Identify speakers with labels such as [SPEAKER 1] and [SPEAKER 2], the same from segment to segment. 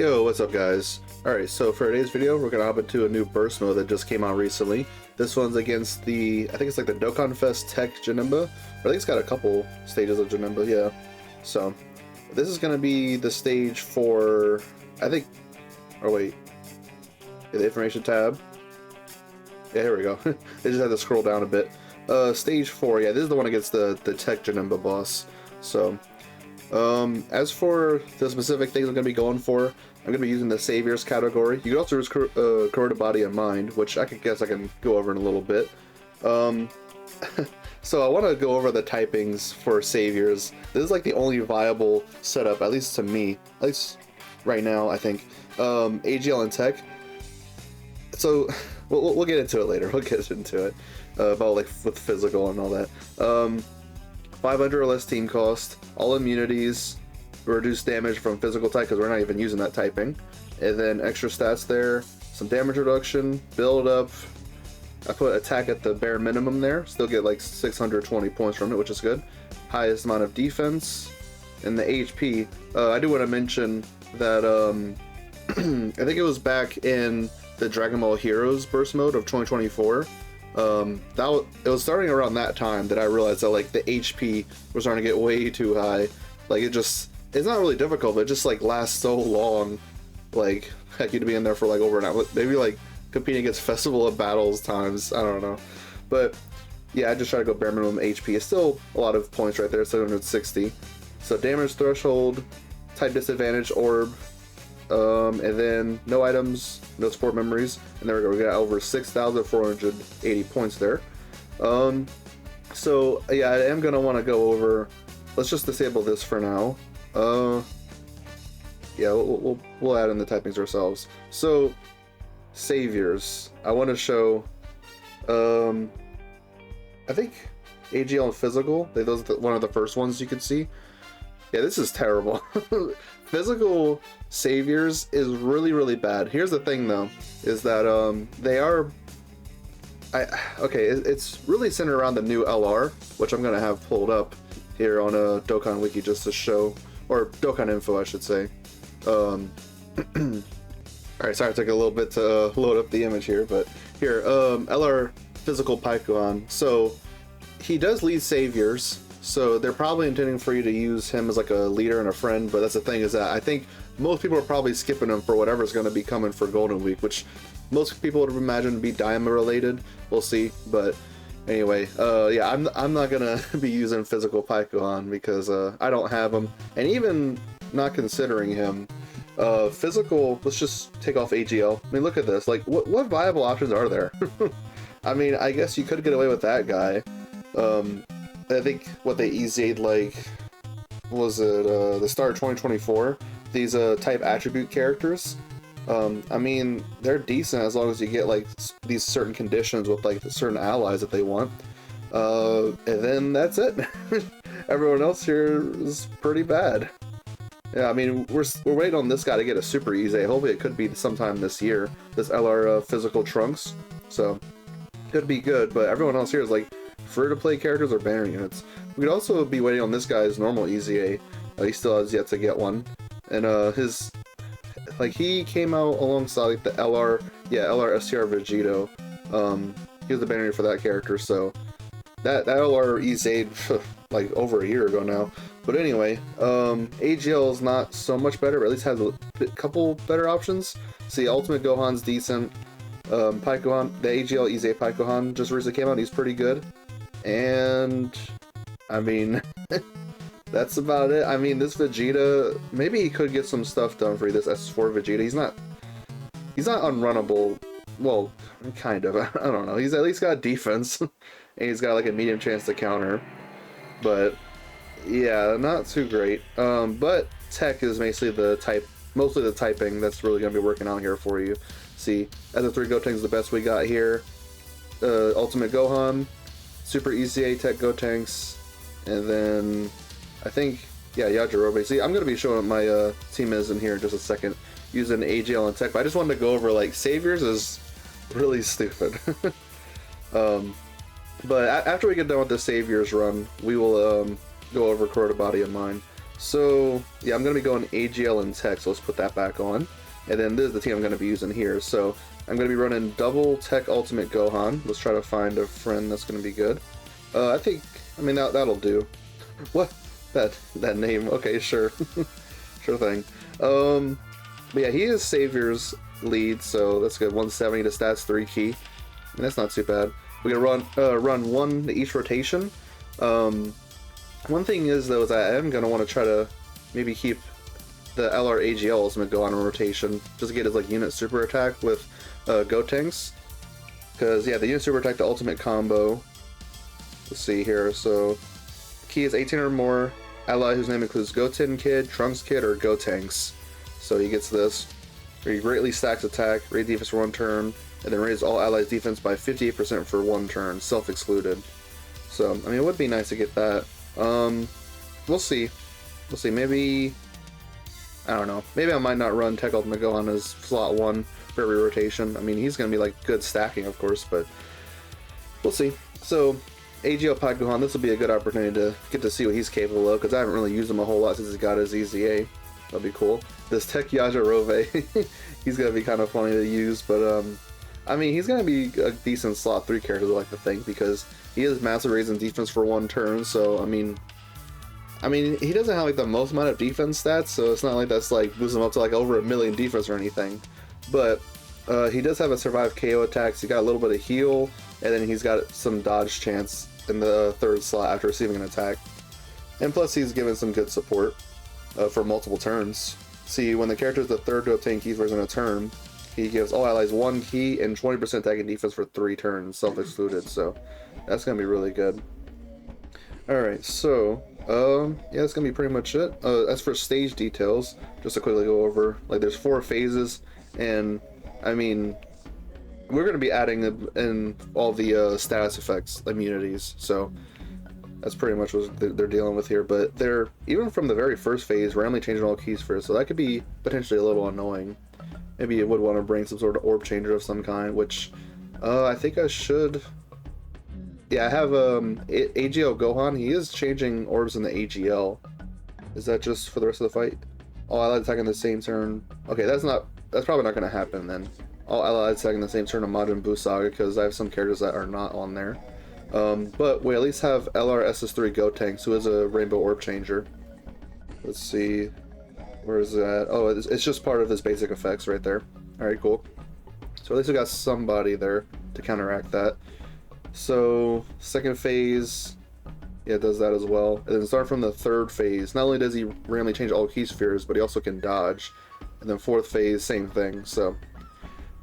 [SPEAKER 1] Yo, what's up guys? Alright, so for today's video, we're gonna hop into a new burst mode that just came out recently. This one's against the, I think it's like the Dokkan Fest Tech Janemba. I think it's got a couple stages of Janemba, yeah. So, this is gonna be the stage for, I think, oh wait, yeah, the information tab. Yeah, here we go. They just had to scroll down a bit. Stage 4, yeah, this is the one against the Tech Janemba boss. So, as for the specific things I'm going to be going for, I'm going to be using the Saviors category. You can also use Corroded Body and Mind, which I guess I can go over in a little bit. So I want to go over the typings for Saviors. This is like the only viable setup, at least to me, at least right now, I think. AGL and Tech. So we'll get into it later. We'll get into it about like with physical and all that. 500 or less team cost, all immunities, reduce damage from physical type because we're not even using that typing, and then extra stats there, some damage reduction, build up. I put attack at the bare minimum there, still get like 620 points from it, which is good. Highest amount of defense, and the HP. I do want to mention that I think it was back in the Dragon Ball Heroes burst mode of 2024. It was starting around that time that I realized that like the HP was starting to get way too high. Like it's not really difficult, but it just like lasts so long. Like heck, you'd be in there for like over an hour, maybe like competing against Festival of Battles times, I don't know. But yeah, I just try to go bare minimum HP. It's still a lot of points right there, 760. So damage threshold, type disadvantage orb, and then no items, no support memories, and there we go, we got over 6,480 points there. So yeah, I am gonna want to go over, let's just disable this for now. Yeah, we'll add in the typings ourselves. So Saviors, I want to show, I think AGL and Physical, those are one of the first ones you can see. Yeah, this is terrible. Physical Saviors is really bad. Here's the thing though, is that they are, it's really centered around the new LR, which I'm gonna have pulled up here on a Dokkan wiki just to show, or Dokkan info I should say. Alright, sorry it took a little bit to load up the image here, but here, LR Physical Paikuan. So he does lead Saviors, so they're probably intending for you to use him as like a leader and a friend, but that's the thing, is that I think most people are probably skipping him for whatever's going to be coming for Golden Week, which most people would imagine to be Diamond related. We'll see, but anyway, yeah, I'm not going to be using Physical Paikuan because I don't have him, and even not considering him, Physical, let's just take off AGL. I mean, look at this, like, what viable options are there? I mean, I guess you could get away with that guy. I think what they EZ'd, like, was it the start of 2024? These type attribute characters. I mean, they're decent as long as you get like these certain conditions with like the certain allies that they want. And then that's it. Everyone else here is pretty bad. Yeah, I mean, we're waiting on this guy to get a super easy. Hopefully it could be sometime this year, this LR Physical Trunks. So, could be good, but everyone else here is like free-to-play characters or banner units. We could also be waiting on this guy's normal EZA. He still has yet to get one. And his, like, he came out alongside like the LR STR Vegito. He was the banner unit for that character, so that LR EZA'd like over a year ago now. But anyway, AGL is not so much better, but at least has a couple better options. See, Ultimate Gohan's decent. Paikuhan, the AGL EZA Paikuhan just recently came out, he's pretty good. And I mean, that's about it. I mean, this Vegeta, maybe he could get some stuff done for you, this S4 Vegeta. He's not unrunnable. Well, kind of. I don't know. He's at least got defense, and he's got like a medium chance to counter. But yeah, not too great. But Tech is mostly the typing that's really gonna be working out here for you. See, as a 3 Gotenks is the best we got here. Ultimate Gohan, Super ECA Tech Gotenks, and then I think, yeah, Yajirobe. See, I'm gonna be showing my team is in here in just a second, using AGL and Tech, but I just wanted to go over, like, Saviors is really stupid. But after we get done with the Saviors run, we will go over Corroded Body and Mind. So yeah, I'm gonna be going AGL and Tech, so let's put that back on. And then this is the team I'm gonna be using here. So I'm gonna be running double Tech Ultimate Gohan. Let's try to find a friend that's gonna be good. I mean that'll do. What? That name? Okay, sure, sure thing. But yeah, he is Savior's lead, so that's good. 170 to stats, 3 key. I mean, that's not too bad. We're gonna run one to each rotation. One thing is though is I am gonna want to try to maybe keep the LR AGL Ultimate Gohan in rotation just to get his like unit super attack with Gotenks. Because yeah, the unit super attack, the ultimate combo. Let's see here. So key is 18 or more ally whose name includes Goten Kid, Trunks Kid, or Gotenks. So he gets this. Where he greatly stacks attack, raise defense for 1 turn, and then raise all allies' defense by 58% for 1 turn, self-excluded. So I mean, it would be nice to get that. We'll see. We'll see. Maybe I don't know. Maybe I might not run Tech Ultimate Gohan as slot 1 for every rotation. I mean, he's gonna be like good stacking, of course, but we'll see. So AGL Pod Gohan, this will be a good opportunity to get to see what he's capable of, because I haven't really used him a whole lot since he got his EZA. That'll be cool. This Tech Yajirobe, he's gonna be kind of funny to use, but I mean, he's gonna be a decent slot 3 character, I like to think, because he is massive raising defense for 1 turn. So I mean, he doesn't have like the most amount of defense stats, so it's not like that's like boosting him up to like over 1 million defense or anything. But he does have a survive KO attacks. He got a little bit of heal, and then he's got some dodge chance in the 3rd slot after receiving an attack. And plus, he's given some good support for multiple turns. See, when the character is the 3rd to obtain keys within a turn, he gives all allies 1 key and 20% attack and defense for 3 turns, self-excluded. So that's gonna be really good. All right, so yeah, that's gonna be pretty much it. As for stage details, just to quickly go over, like there's 4 phases, and I mean, we're gonna be adding in all the status effects, immunities. So that's pretty much what they're dealing with here. But they're even from the very first phase, randomly changing all keys first, so that could be potentially a little annoying. Maybe you would want to bring some sort of orb changer of some kind, which I think I should. Yeah, I have AGL Gohan. He is changing orbs in the AGL. Is that just for the rest of the fight? All allies attacking the same turn. Okay, that's probably not going to happen then. All allies attacking the same turn of Majin Buu Saga, because I have some characters that are not on there. But we at least have LRSS3 Gotenks, who is a Rainbow Orb Changer. Let's see. Where is that? Oh, it's just part of his basic effects right there. Alright, cool. So at least we got somebody there to counteract that. So, 2nd phase, yeah, it does that as well. And then start from the 3rd phase. Not only does he randomly change all key spheres, but he also can dodge. And then 4th phase, same thing. So,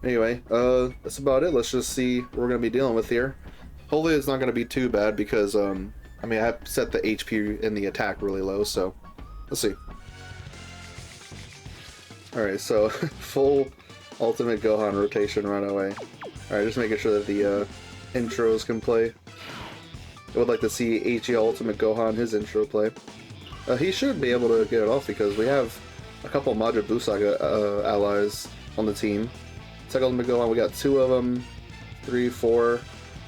[SPEAKER 1] anyway, that's about it. Let's just see what we're going to be dealing with here. Hopefully it's not going to be too bad, because, I mean, I have set the HP and the attack really low, so let's see. Alright, so full Ultimate Gohan rotation right away. Alright, just making sure that the intros can play. I would like to see AGL Ultimate Gohan, his intro play. He should be able to get it off, because we have a couple of Majin Buu Saga allies on the team. Tech Ultimate Gohan, we got 2 of them, 3, 4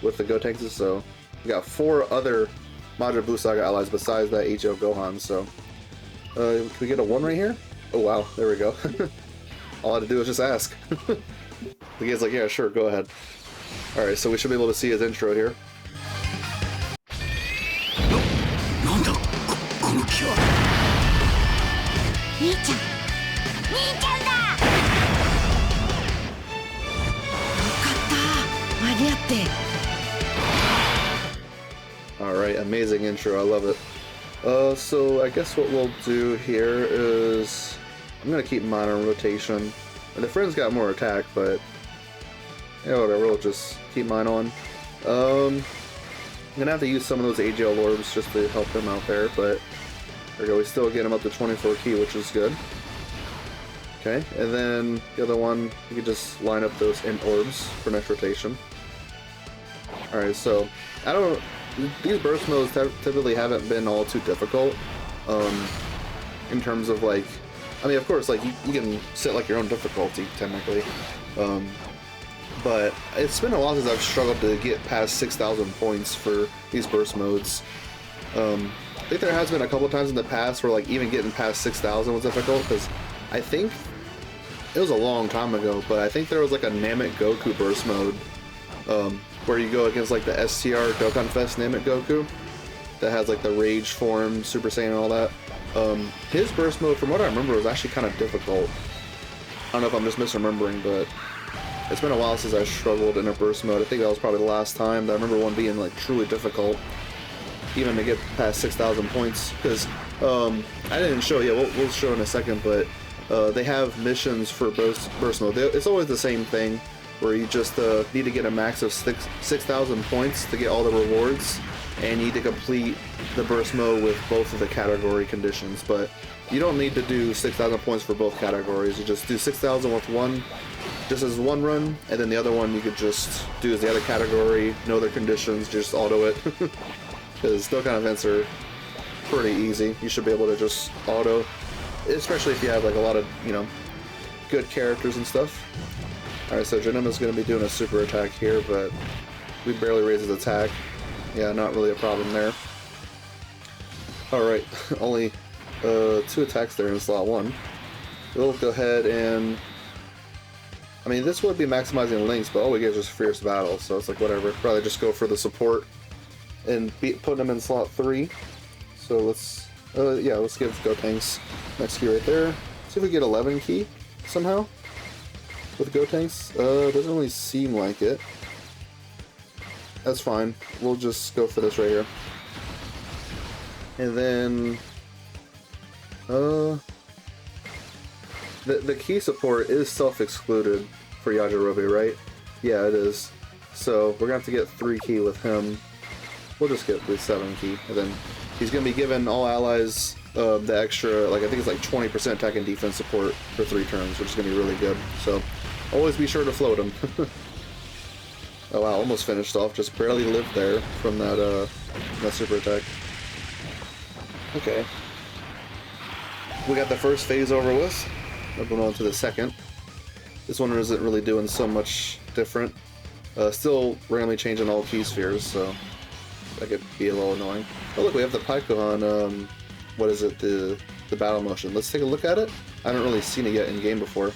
[SPEAKER 1] with the Gotenks, so we got 4 other Majin Buu Saga allies besides that AGL Gohan. So can we get a 1 right here? Oh wow, there we go. All I had to do was just ask. The guy's like, yeah, sure, go ahead. Alright, so we should be able to see his intro here. Alright, amazing intro, I love it. So I guess what we'll do here is I'm gonna keep mine on rotation. And the friend's got more attack, but yeah, whatever, we'll just keep mine on. I'm gonna have to use some of those AGL orbs just to help him out there, but there we go, we still get him up to 24 key, which is good. Okay, and then the other one, you can just line up those int orbs for next rotation. Alright, so these burst modes typically haven't been all too difficult, in terms of like, I mean, of course, like you can set like your own difficulty technically, but it's been a while since I've struggled to get past 6,000 points for these burst modes. think there has been a couple times in the past where like even getting past 6,000 was difficult, because I think it was a long time ago, but I think there was like a Namek Goku burst mode where you go against like the STR Dokkan Fest Namek Goku that has like the Rage form, Super Saiyan, and all that. His burst mode, from what I remember, was actually kind of difficult. I don't know if I'm just misremembering, but it's been a while since I struggled in a burst mode. I think that was probably the last time that I remember one being like truly difficult, even to get past 6,000 points. Because I didn't show, yeah, we'll show in a second, but they have missions for burst mode. It's always the same thing, where you just need to get a max of 6,000 points to get all the rewards, and you need to complete the burst mode with both of the category conditions. But you don't need to do 6,000 points for both categories. You just do 6,000 with one, just as one run, and then the other one you could just do as the other category, no other conditions, just auto it. Because Dokkan events are pretty easy. You should be able to just auto, especially if you have like a lot of, you know, good characters and stuff. Alright, so Janema's going to be doing a super attack here, but we barely raise his attack. Yeah, not really a problem there. Alright, only 2 attacks there in slot 1. We'll go ahead and... I mean, this would be maximizing links, but all we get is just Fierce Battle, so it's like whatever. Probably just go for the support and put him in slot 3. So let's... yeah, let's give Gotenks next key right there. See if we get 11 key somehow with Gotenks. Doesn't really seem like it. That's fine. We'll just go for this right here. And then... The key support is self-excluded for Yajirobe, right? Yeah, it is. So we're gonna have to get 3 key with him. We'll just get the 7 key, and then he's gonna be given all allies the extra, like I think it's like 20% attack and defense support for 3 turns, which is gonna be really good. So always be sure to float him. Oh wow, almost finished off. Just barely lived there from that super attack. Okay. We got the first phase over with. Moving on to the second. This one isn't really doing so much different. Still randomly changing all key spheres, so that could be a little annoying. Oh look, we have the Pycon, what is it, the battle motion. Let's take a look at it. I haven't really seen it yet in game before.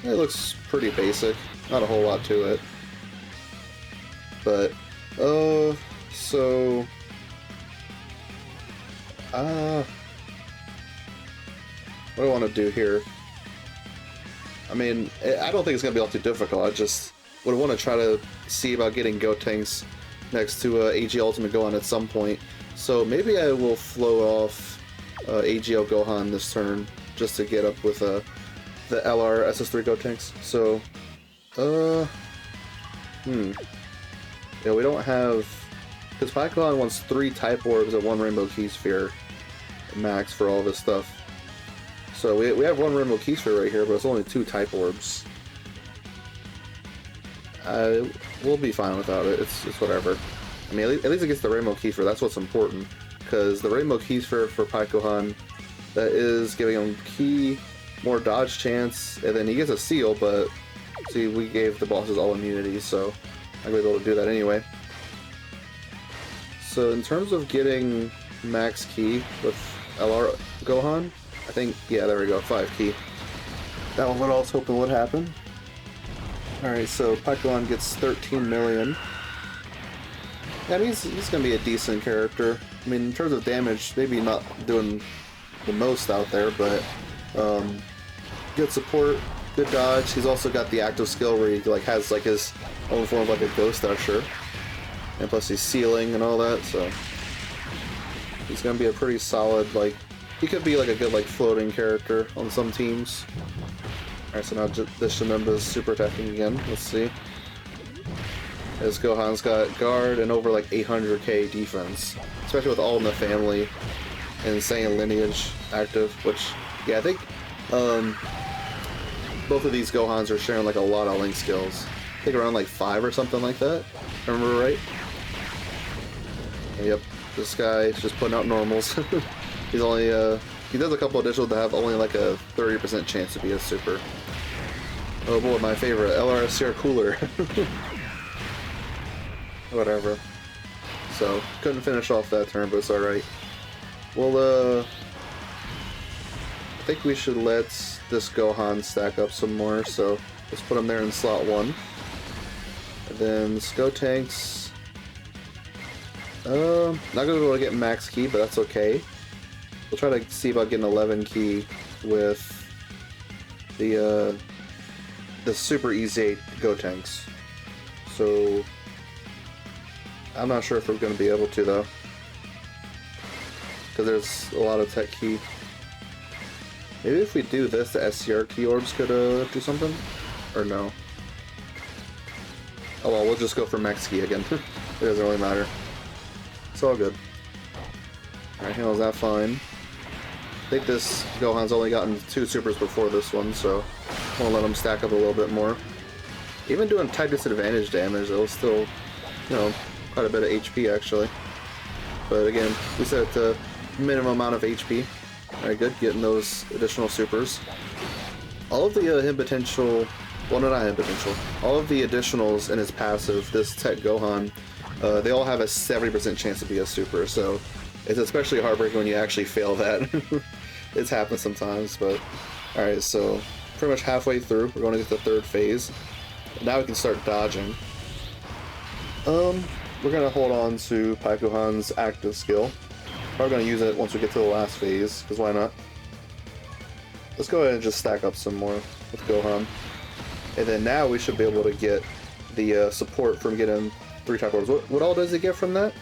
[SPEAKER 1] It looks pretty basic, not a whole lot to it. But, so... what do I want to do here? I mean, I don't think it's going to be all too difficult. I just would want to try to see about getting Gotenks next to AG Ultimate Gohan at some point. So maybe I will flow off AGL Gohan this turn just to get up with the LR SS3 Gotenks. So, yeah, we don't have... Because Pycon wants 3 Type Orbs and 1 Rainbow Key Sphere max for all this stuff. So we have 1 Rainbow Key Sphere right here, but it's only 2 Type Orbs. We'll be fine without it. It's whatever. I mean, at least it gets the Rainbow Key Sphere. That's what's important. Because the Rainbow Key Sphere for Pycon, that is giving him Key, more dodge chance, and then he gets a seal, but see, we gave the bosses all immunity, so I'm going to be able to do that anyway. So in terms of getting max key with LR Gohan, I think, yeah, there we go, 5 key. That was what I was hoping would happen. Alright, so Pycon gets 13 million. Yeah, I mean, he's going to be a decent character. I mean, in terms of damage, maybe not doing the most out there, but good support, good dodge. He's also got the active skill where he like has like his own form of like a Ghost Usher. And plus he's sealing and all that, so he's gonna be a pretty solid, like, he could be like a good like floating character on some teams. Alright, so now this Janemba's super attacking again. Let's see. As Gohan's got guard and over like 800k defense, especially with All in the Family and Saiyan lineage active, which, yeah, I think both of these Gohans are sharing like a lot of link skills. I think around like 5 or something like that, if I remember right. Yep, this guy is just putting out normals. He's only, he does a couple additional that have only like a 30% chance to be a super. Oh boy, my favorite, LRSCR Cooler. Whatever. So, couldn't finish off that turn, but it's alright. Well, I think we should let this Gohan stack up some more, so let's put him there in slot 1. And then Skotanks... not gonna be able to get max key, but that's okay. We'll try to see about getting 11 key with the super easy Gotenks. So I'm not sure if we're going to be able to though, because there's a lot of tech key. Maybe if we do this, the SCR key orbs could do something, or no? Oh well, we'll just go for max key again. It doesn't really matter. It's all good. Alright, handles that fine. I think this Gohan's only gotten 2 supers before this one, so I'm gonna let him stack up a little bit more. Even doing type disadvantage damage, it'll still, you know, quite a bit of HP actually. But again, we set it to minimum amount of HP. Alright, good, getting those additional supers. All of the hit potential, well, no, not hit potential. All of the additionals in his passive, this Tech Gohan, they all have a 70% chance to be a super, so it's especially heartbreaking when you actually fail that. It's happened sometimes, but alright, so pretty much halfway through, we're going to get the 3rd phase. Now we can start dodging. We're going to hold on to Paikuhan's active skill. Probably going to use it once we get to the last phase, because why not? Let's go ahead and just stack up some more with Gohan. And then now we should be able to get the support from getting 3 type orbs. What all does he get from that?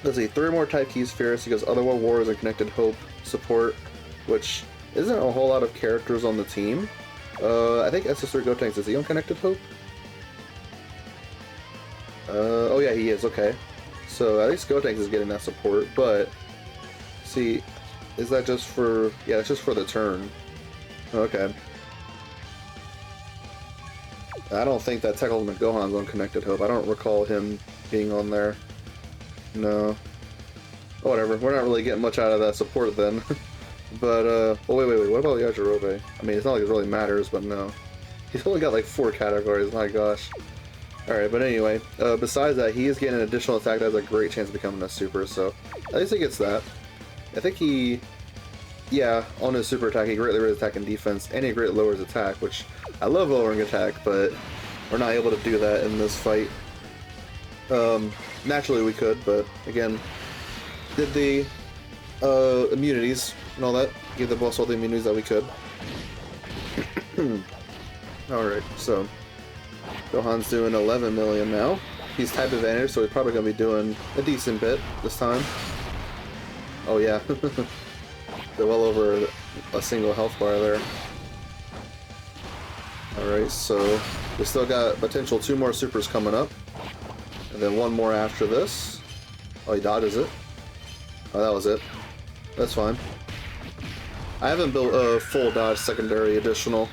[SPEAKER 1] Let's see, 3 more type key spheres. He goes Otherworld Warriors and Connected Hope support, which isn't a whole lot of characters on the team. I think SS3 Gotenks, is he on Connected Hope? Oh yeah, he is, okay. So at least Gotenks is getting that support, but see, is that just for, yeah, it's just for the turn. Okay. I don't think that Tech Ultimate Gohan's on Connected Hope. I don't recall him being on there. No. Oh, whatever. We're not really getting much out of that support then. But, oh, wait. What about Yajirobe? I mean, it's not like it really matters, but no. He's only got like 4 categories. My gosh. Alright, but anyway. Besides that, he is getting an additional attack that has a great chance of becoming a super, so at least he gets that. I think he... Yeah, on his super attack, he greatly raises attack and defense, and he greatly lowers attack, which I love lowering attack, but we're not able to do that in this fight. Naturally we could, but again, did the immunities and all that, give the boss all the immunities that we could. Alright, so Gohan's doing 11 million now. He's type advantage, so he's probably going to be doing a decent bit this time. Oh yeah, they're well over a single health bar there. Alright, so we still got potential 2 more supers coming up. And then 1 more after this. Oh, he dodges it. Oh, that was it. That's fine. I haven't built a full dodge secondary additional,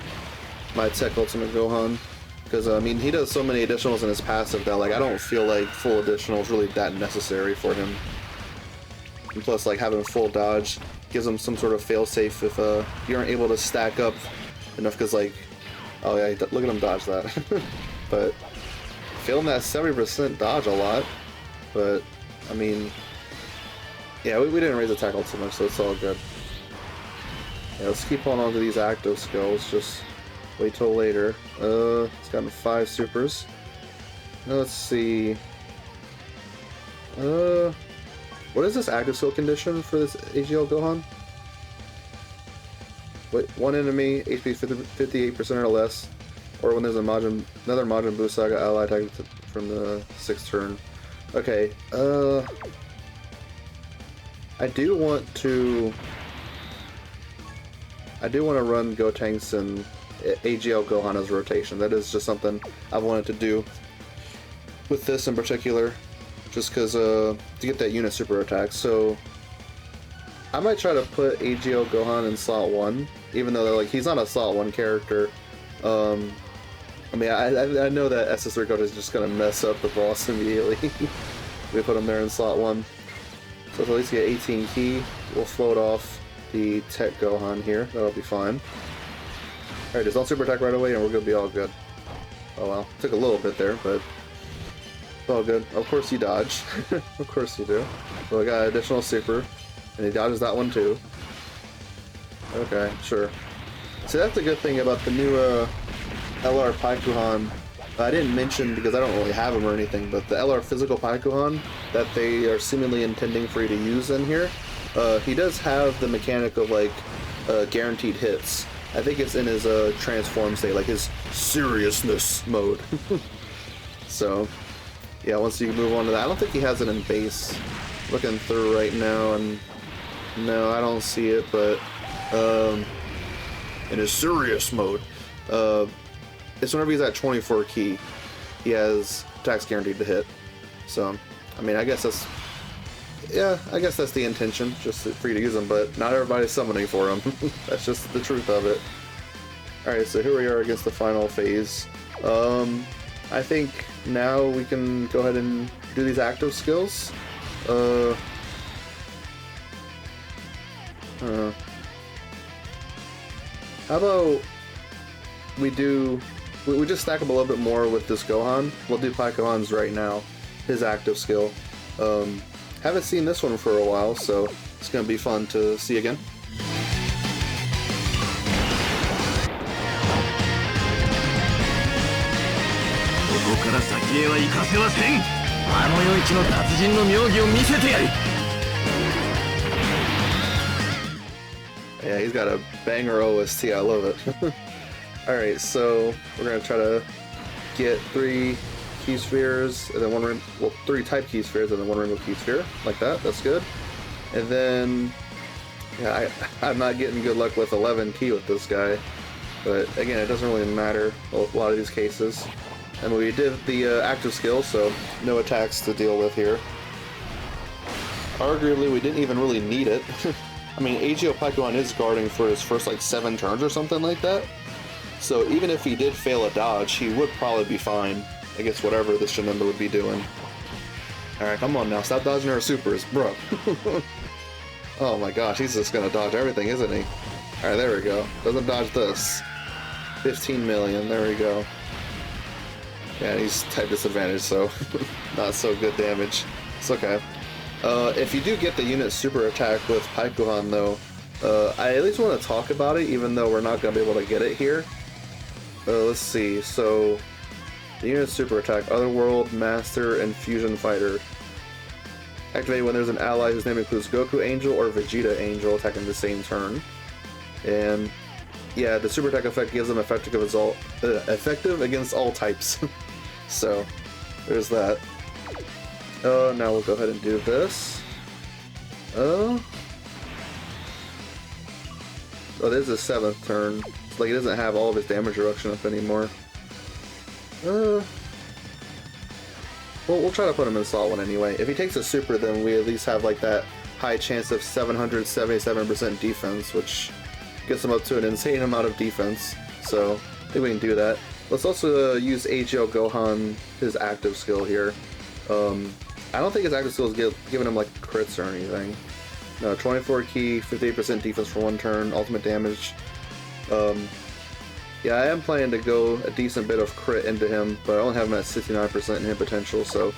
[SPEAKER 1] my Tech Ultimate Gohan. Because, I mean, he does so many additionals in his passive that, like, I don't feel like full additional is really that necessary for him. And plus, like, having full dodge gives him some sort of failsafe if you aren't able to stack up enough, because, like, oh yeah, look at him dodge that. But failing that 70% dodge a lot, but I mean, yeah, we didn't raise attack ult so much, so it's all good. Yeah, let's keep holding on to these active skills, just wait till later. It's gotten 5 supers. Now let's see. What is this active skill condition for this AGL Gohan? Wait, 1 enemy, HP 58% or less, or when there's another Majin Buu Saga ally attack from the 6th turn. Okay, I do want to run Gotenks and AGL Gohan as a rotation. That is just something I've wanted to do with this in particular, just because to get that unit super attack. So I might try to put AGL Gohan in slot 1, even though like he's not a slot 1 character. I mean, I know that SS3 Goten is just gonna mess up the boss immediately. We put him there in slot 1. So if at least get 18 key, we'll float off the Tech Gohan here. That'll be fine. Alright, just don't super attack right away and we're gonna be all good. Oh well, took a little bit there, but Oh, good. Of course you dodge. Of course you do. So I got additional super, and he dodges that one too. Okay, sure. So that's the good thing about the new LR Paikuhan. I didn't mention because I don't really have them or anything, but the LR physical Paikuhan that they are seemingly intending for you to use in here, he does have the mechanic of like guaranteed hits. I think it's in his transform state, like his seriousness mode. So, yeah, once you move on to that, I don't think he has it in base. Looking through right now, and no, I don't see it, but in his serious mode, it's whenever he's at 24 key, he has attacks guaranteed to hit. So, I mean, I guess that's, yeah, I guess that's the intention, just for you to use them, but not everybody's summoning for them. That's just the truth of it. Alright, so here we are against the final phase. I think now we can go ahead and do these active skills. How about we just stack up a little bit more with this Gohan. We'll do Paikuhan's right now, his active skill. Haven't seen this one for a while, so it's gonna be fun to see again. Yeah, he's got a banger OST, I love it. Alright, so we're gonna try to get 3 key spheres, and then 3 type key spheres, and then 1 rainbow key sphere, like that. That's good. And then, yeah, I'm not getting good luck with 11 key with this guy, but again, it doesn't really matter a lot of these cases. And we did the active skill, so no attacks to deal with here. Arguably, we didn't even really need it. I mean, AGO Paikuhan is guarding for his first like 7 turns or something like that. So even if he did fail a dodge, he would probably be fine against whatever this Janemba would be doing. Alright, come on now, stop dodging our supers, bro. Oh my gosh, he's just gonna dodge everything, isn't he? Alright, there we go. Doesn't dodge this. 15 million, there we go. Yeah, he's type disadvantage, so not so good damage. It's okay. If you do get the unit super attack with Paikuhan though, I at least want to talk about it, even though we're not going to be able to get it here. Let's see, so the unit super attack, Otherworld, Master, and Fusion Fighter. Activate when there's an ally whose name includes Goku Angel or Vegeta Angel attacking the same turn. And yeah, the super attack effect gives them effective against all types. So there's that. Now we'll go ahead and do this. Oh, this is the 7th turn. It's like he doesn't have all of his damage reduction up anymore. Well, we'll try to put him in slot 1 anyway. If he takes a super, then we at least have like that high chance of 777% defense, which gets him up to an insane amount of defense. So I think we can do that. Let's also use AGL Gohan, his active skill here. I don't think his active skill is giving him like crits or anything. No, 24 key, 58% defense for 1 turn, ultimate damage. Yeah, I am planning to go a decent bit of crit into him, but I only have him at 69% hit potential, so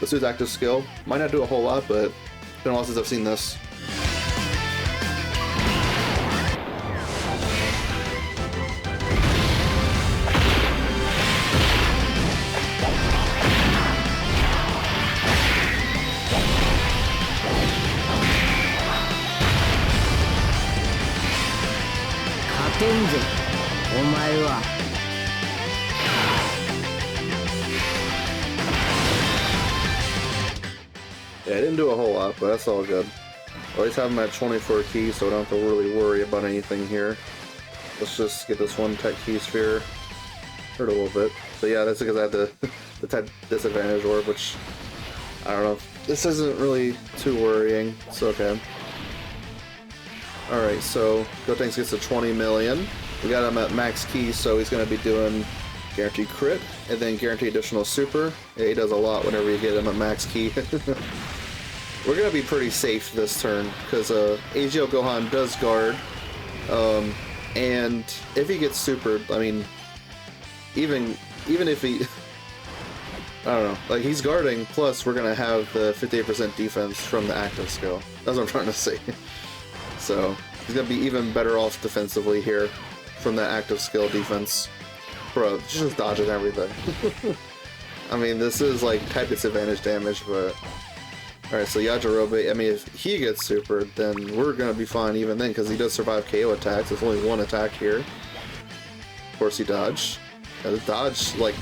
[SPEAKER 1] let's do his active skill. Might not do a whole lot, but it's been a while since I've seen this. Yeah, I didn't do a whole lot, but that's all good. At least have him at 24 keys, so I don't have to really worry about anything here. Let's just get this 1 tech key sphere. Hurt a little bit. So yeah, that's because I had the tech disadvantage orb, which, I don't know. This isn't really too worrying. It's okay. Alright, so Gotenks gets to 20 million. We got him at max key, so he's going to be doing guaranteed crit, and then guaranteed additional super. Yeah, he does a lot whenever you get him at max key. We're going to be pretty safe this turn, because AGL Gohan does guard, and if he gets supered, I mean, even if he... I don't know. Like, he's guarding, plus we're gonna have the 58% defense from the active skill. That's what I'm trying to say. So, he's gonna be even better off defensively here from the active skill defense. Bro, just dodging everything. I mean, this is like type disadvantage damage, but... Alright, so Yajirobe, I mean, if he gets supered, then we're gonna be fine even then, because he does survive KO attacks. There's only one attack here. Of course, he dodged. The dodge, like,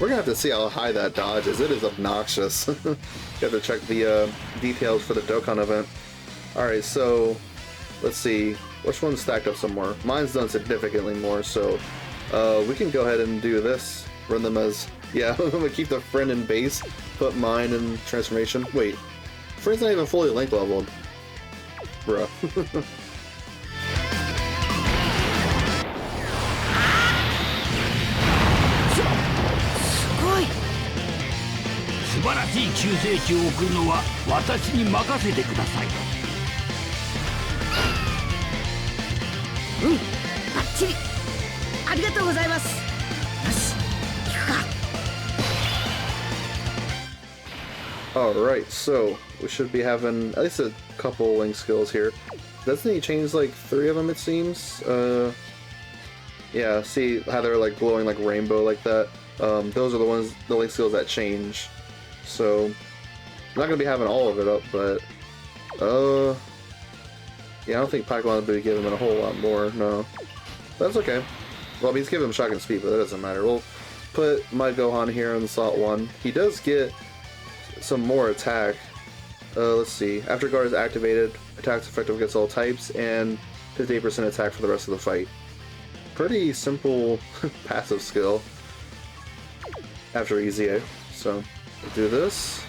[SPEAKER 1] we're gonna have to see how high that dodge is. It is obnoxious. You have to check the details for the Dokkan event. Alright, so let's see. Which one's stacked up some more? Mine's done significantly more, so we can go ahead and do this. Run them as... Yeah, I'm gonna keep the friend in base, put mine in transformation. Wait, friend's not even fully link leveled. Bruh.
[SPEAKER 2] 素晴らしい救世主を送るのは私に任せてください。
[SPEAKER 3] うん、バッチリ。ありがとうございます。よし、行くか。
[SPEAKER 1] Alright, so we should be having at least a couple link skills here. Doesn't he change like 3 of them, it seems? Yeah, see how they're like glowing like rainbow like that? Those are the ones, the link skills that change. So, I'm not gonna be having all of it up, but yeah, I don't think Pokemon would be giving him a whole lot more, no. That's okay. Well, I mean, he's giving him shocking speed, but that doesn't matter. We'll put my Gohan here in the slot 1. He does get some more attack. Let's see. After guard is activated, attacks effective against all types, and 58% attack for the rest of the fight. Pretty simple passive skill after EZA. So, we'll do this.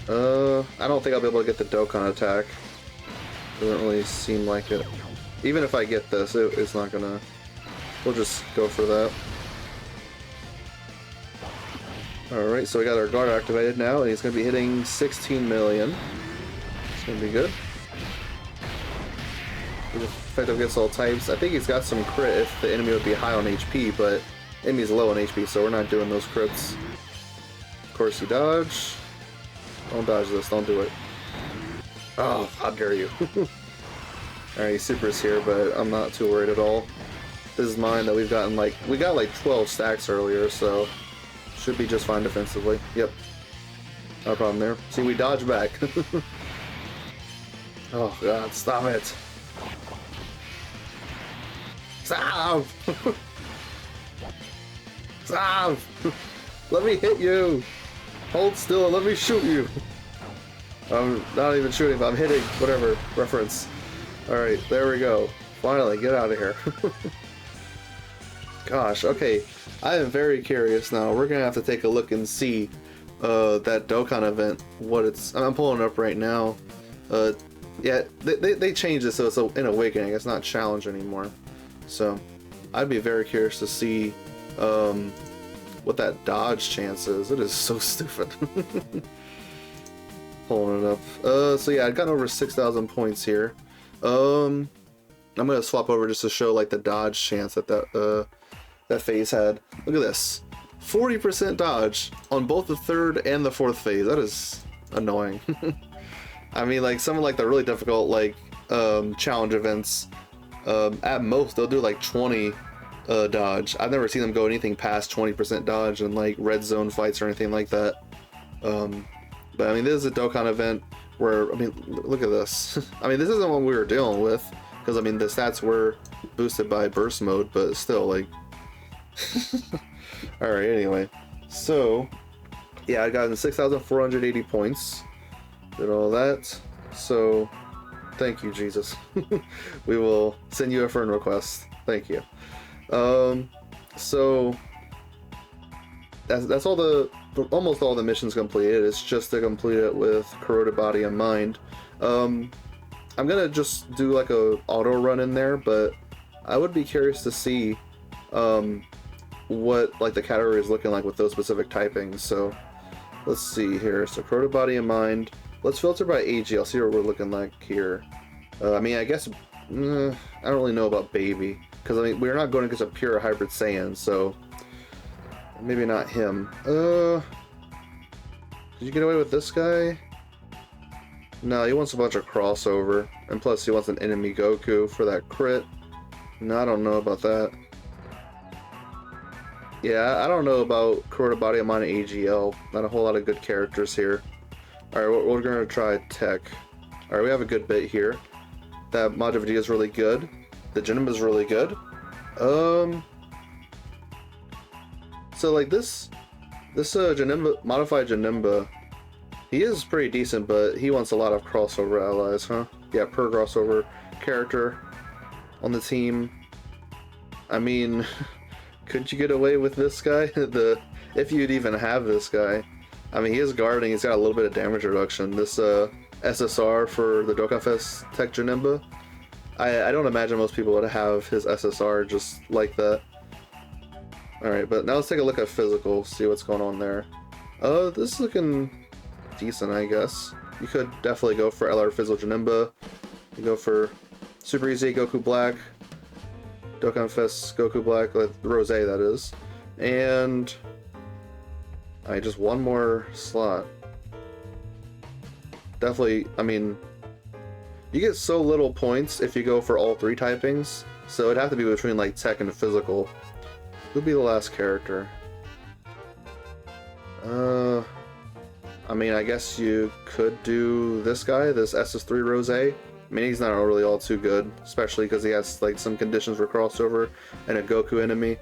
[SPEAKER 1] I don't think I'll be able to get the Dokkan attack. Doesn't really seem like it. Even if I get this, it's not gonna... We'll just go for that. Alright, so we got our guard activated now, and he's gonna be hitting 16 million. It's gonna be good. He's effective against all types. I think he's got some crit if the enemy would be high on HP, but enemy's low on HP, so we're not doing those crits. Of course, you dodge. Don't dodge this, don't do it. Oh, how dare you. Alright, he supers here, but I'm not too worried at all. This is mine that we've gotten like... We got like 12 stacks earlier, so... Should be just fine defensively. Yep. No problem there. See, we dodge back. Oh god, stop it. Stop! Stop! Let me hit you! Hold still and let me shoot you! I'm not even shooting, but I'm hitting. Whatever. Reference. Alright, there we go. Finally, get out of here. Gosh, okay. I am very curious now. We're gonna have to take a look and see that Dokkan event, what it's... I'm pulling it up right now. Yeah, they changed it so it's an awakening. It's not challenge anymore. So, I'd be very curious to see what that dodge chance is. It is so stupid. Pulling it up. So yeah, I've gotten over 6,000 points here. I'm gonna swap over just to show like the dodge chance that that phase had. Look at this. 40% dodge on both the 3rd and the 4th phase. That is annoying. I mean, like some of like the really difficult like challenge events, at most they'll do like 20 dodge. I've never seen them go anything past 20% dodge in like red zone fights or anything like that. But I mean, this is a Dokkan event where, I mean, look at this. I mean, this isn't what we were dealing with, because I mean the stats were boosted by burst mode, but still like... Alright, anyway. So, yeah, I got 6,480 points. Did all that. So, thank you, Jesus. We will send you a friend request. Thank you. So, that's all the... almost all the missions completed. It's just to complete it with corroded body and mind. I'm gonna just do like a auto run in there, but I would be curious to see what like the category is looking like with those specific typings. So let's see here. So corroded body and mind. Let's filter by AG. I'll see what we're looking like here. I mean, I guess I don't really know about baby, because I mean we're not going against a pure hybrid Saiyan, so Maybe not him. Did you get away with this guy? No, he wants a bunch of crossover. And plus he wants an enemy Goku for that crit. No, I don't know about that. Yeah, I don't know about Kurota and AGL. Not a whole lot of good characters here. Alright, we're gonna try Tech. Alright, we have a good bit here. That Majin Vegeta is really good. The Janemba is really good. So like this Janemba, modified Janemba, he is pretty decent, but he wants a lot of crossover allies, huh? Yeah, per crossover character on the team. I mean, could you get away with this guy? If you'd even have this guy. I mean, he is guarding, he's got a little bit of damage reduction. This SSR for the Dokkan Fest Tech Janemba, I don't imagine most people would have his SSR just like that. Alright, but now let's take a look at physical, see what's going on there. This is looking decent, I guess. You could definitely go for LR Physical Janemba. You go for Super Easy Goku Black, Dokkan Fest Goku Black, like Rose, that is. And alright, just one more slot. Definitely, I mean, you get so little points if you go for all three typings, so it'd have to be between like Tech and Physical. Who'll be the last character? I mean, I guess you could do this guy, this SS3 Rose. I mean, he's not really all too good, especially because he has like some conditions for crossover and a Goku enemy.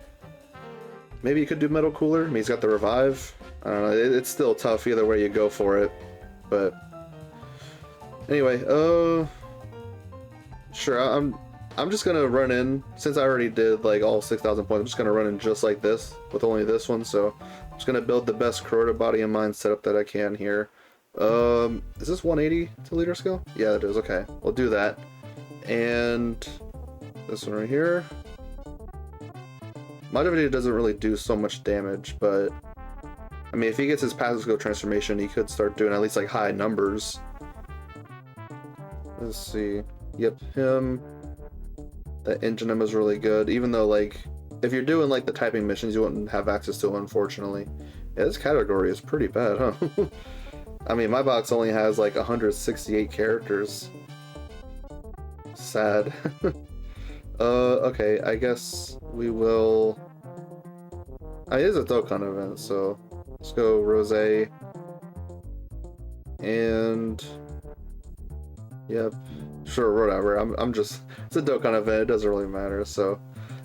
[SPEAKER 1] Maybe you could do Metal Cooler. I mean, he's got the revive. I don't know. It's still tough either way you go for it. But anyway, sure. I'm just gonna run in, since I already did like all 6,000 points. I'm just gonna run in just like this with only this one. So I'm just gonna build the best Kurota body and mind setup that I can here. Is this 180 to leader skill? Yeah, it is. Okay, we'll do that. And this one right here. Majin Vegeta doesn't really do so much damage, but I mean, if he gets his passive skill transformation, he could start doing at least like high numbers. Let's see. Yep, him. That engine is really good, even though like if you're doing like the typing missions, you wouldn't have access to it, unfortunately. Yeah, this category is pretty bad, huh? I mean, my box only has like 168 characters. Sad. Okay, I guess we will. It is a Dokkan event, so let's go Rose. And yep, sure, whatever. I'm just, it's a Dokkan event, it doesn't really matter, so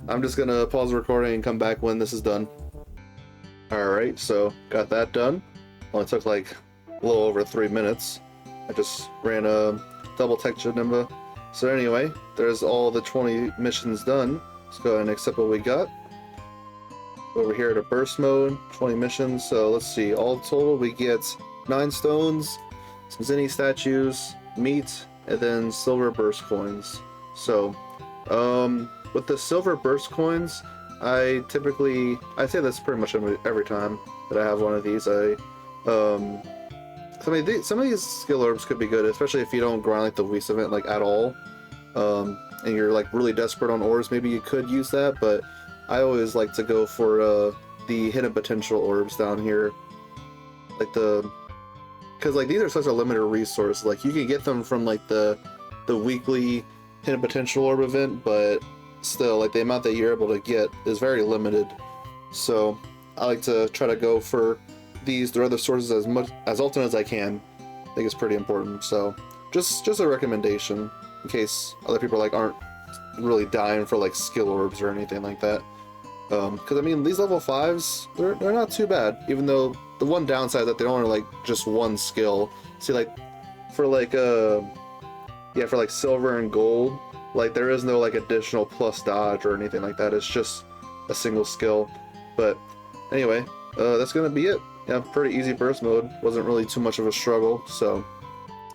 [SPEAKER 1] I'm just gonna pause the recording and come back when this is done. Alright, so got that done. Only took like a little over 3 minutes. I just ran a double Tech Janemba. So anyway, there's all the 20 missions done. Let's go ahead and accept what we got. Over here to burst mode, 20 missions. So let's see, all total we get 9 stones, some Zenny statues, meat, and then silver burst coins. So with the silver burst coins, I say that's pretty much every time that I have one of these. Some of these skill orbs could be good, especially if you don't grind like the Whis event like at all, and you're like really desperate on orbs. Maybe you could use that, but I always like to go for the hidden potential orbs down here, like because like these are such a limited resource. Like you can get them from like the weekly hidden potential orb event, but still, like the amount that you're able to get is very limited. So I like to try to go for these other sources as often as I can. I think it's pretty important. So just a recommendation in case other people like aren't really dying for like skill orbs or anything like that. Because I mean, these level 5s, they're not too bad, even though the one downside is that they only are like just one skill. See, like for like for like silver and gold, like there is no like additional plus dodge or anything like that. It's just a single skill. But anyway, that's gonna be it. Yeah, pretty easy burst mode. Wasn't really too much of a struggle. So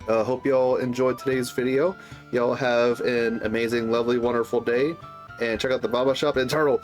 [SPEAKER 1] hope y'all enjoyed today's video. Y'all have an amazing, lovely, wonderful day. And check out the Baba Shop and Turtle.